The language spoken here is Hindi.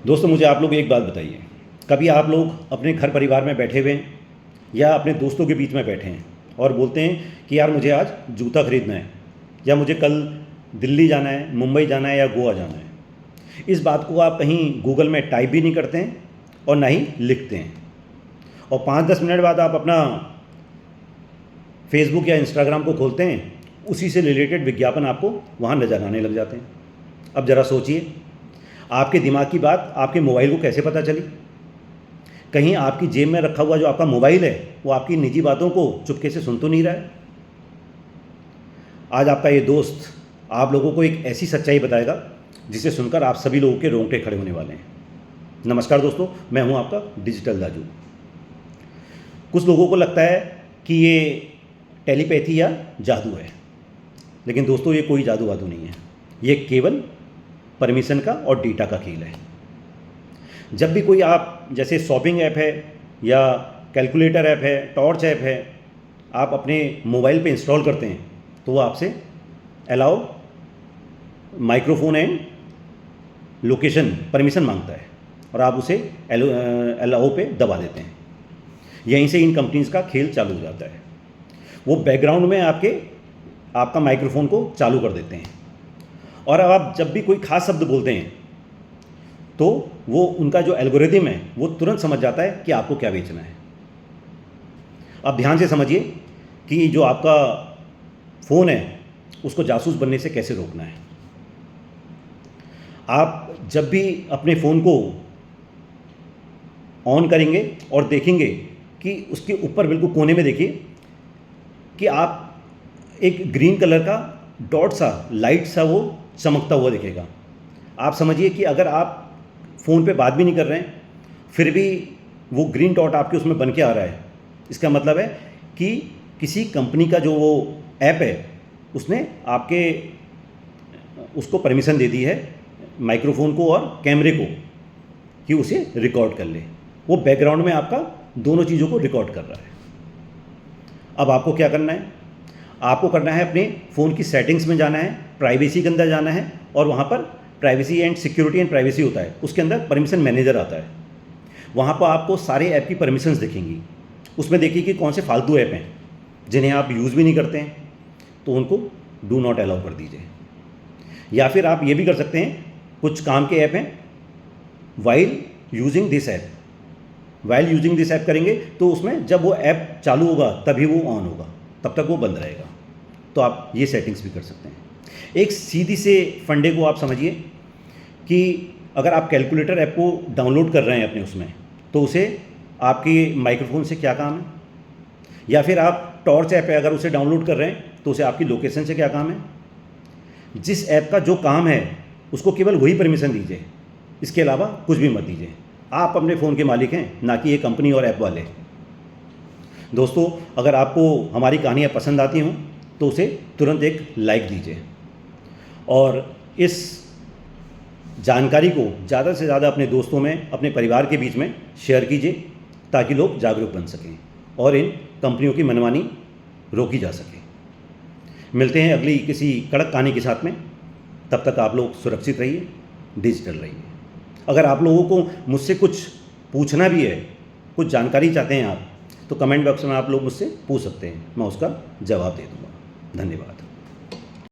दोस्तों मुझे आप लोग एक बात बताइए, कभी आप लोग अपने घर परिवार में बैठे हुए हैं या अपने दोस्तों के बीच में बैठे हैं और बोलते हैं कि यार मुझे आज जूता खरीदना है या मुझे कल दिल्ली जाना है, मुंबई जाना है या गोवा जाना है। इस बात को आप कहीं गूगल में टाइप भी नहीं करते हैं और ना ही लिखते हैं, और 5-10 मिनट बाद आप अपना फेसबुक या इंस्टाग्राम को खोलते हैं, उसी से रिलेटेड विज्ञापन आपको वहाँ नज़र आने लग जाते हैं। अब ज़रा सोचिए, आपके दिमाग की बात आपके मोबाइल को कैसे पता चली? कहीं आपकी जेब में रखा हुआ जो आपका मोबाइल है वो आपकी निजी बातों को चुपके से सुन तो नहीं रहा है? आज आपका ये दोस्त आप लोगों को एक ऐसी सच्चाई बताएगा जिसे सुनकर आप सभी लोगों के रोंगटे खड़े होने वाले हैं। नमस्कार दोस्तों, मैं हूं आपका डिजिटल दाजू। कुछ लोगों को लगता है कि ये टेलीपैथी या जादू है, लेकिन दोस्तों ये कोई जादू वादू नहीं है। ये केवल परमिशन का और डेटा का खेल है। जब भी कोई आप जैसे शॉपिंग ऐप है या कैलकुलेटर ऐप है, टॉर्च ऐप है, आप अपने मोबाइल पे इंस्टॉल करते हैं तो वो आपसे allow microphone and location permission मांगता है और आप उसे अलाउ पे दबा देते हैं। यहीं से इन कंपनीज़ का खेल चालू हो जाता है। वो बैकग्राउंड में आपका माइक्रोफोन को चालू कर देते हैं और अब आप जब भी कोई खास शब्द बोलते हैं तो वो उनका जो एल्गोरिदम है वो तुरंत समझ जाता है कि आपको क्या बेचना है। अब ध्यान से समझिए कि जो आपका फ़ोन है उसको जासूस बनने से कैसे रोकना है। आप जब भी अपने फ़ोन को ऑन करेंगे और देखेंगे कि उसके ऊपर बिल्कुल कोने में देखिए कि आप एक ग्रीन कलर का डॉट सा लाइट सा वो चमकता हुआ दिखेगा। आप समझिए कि अगर आप फ़ोन पे बात भी नहीं कर रहे हैं फिर भी वो ग्रीन डॉट आपके उसमें बन के आ रहा है, इसका मतलब है कि किसी कंपनी का जो वो ऐप है उसने उसको परमिशन दे दी है माइक्रोफोन को और कैमरे को कि उसे रिकॉर्ड कर ले। वो बैकग्राउंड में आपका दोनों चीज़ों को रिकॉर्ड कर रहा है। अब आपको क्या करना है? आपको करना है अपने फ़ोन की सेटिंग्स में जाना है, प्राइवेसी के अंदर जाना है और वहाँ पर privacy and security and privacy होता है, उसके अंदर परमिशन मैनेजर आता है। वहाँ पर आपको सारे ऐप की परमिशंस दिखेंगी। उसमें देखिए कि कौन से फालतू ऐप हैं जिन्हें आप यूज़ भी नहीं करते हैं तो उनको डू नॉट अलाउ कर दीजिए। या फिर आप ये भी कर सकते हैं, कुछ काम के ऐप हैं वाइल यूजिंग दिस ऐप करेंगे तो उसमें जब वो ऐप चालू होगा तभी वो ऑन होगा, तब तक वो बंद रहेगा। तो आप ये सेटिंग्स भी कर सकते हैं। एक सीधी से फंडे को आप समझिए कि अगर आप कैलकुलेटर ऐप को डाउनलोड कर रहे हैं अपने उसमें तो उसे आपके माइक्रोफोन से क्या काम है, या फिर आप टॉर्च ऐप है अगर उसे डाउनलोड कर रहे हैं तो उसे आपकी लोकेशन से क्या काम है। जिस ऐप का जो काम है उसको केवल वही परमिशन दीजिए, इसके अलावा कुछ भी मत दीजिए। आप अपने फ़ोन के मालिक हैं, ना कि ये कंपनी और ऐप वाले। दोस्तों अगर आपको हमारी कहानियाँ पसंद आती हों तो उसे तुरंत एक लाइक दीजिए और इस जानकारी को ज़्यादा से ज़्यादा अपने दोस्तों में, अपने परिवार के बीच में शेयर कीजिए ताकि लोग जागरूक बन सकें और इन कंपनियों की मनमानी रोकी जा सके। मिलते हैं अगली किसी कड़क कहानी के साथ में। तब तक आप लोग सुरक्षित रहिए, डिजिटल रहिए। अगर आप लोगों को मुझसे कुछ पूछना भी है, कुछ जानकारी चाहते हैं आप, तो कमेंट बॉक्स में आप लोग मुझसे पूछ सकते हैं, मैं उसका जवाब दे दूँगा। धन्यवाद।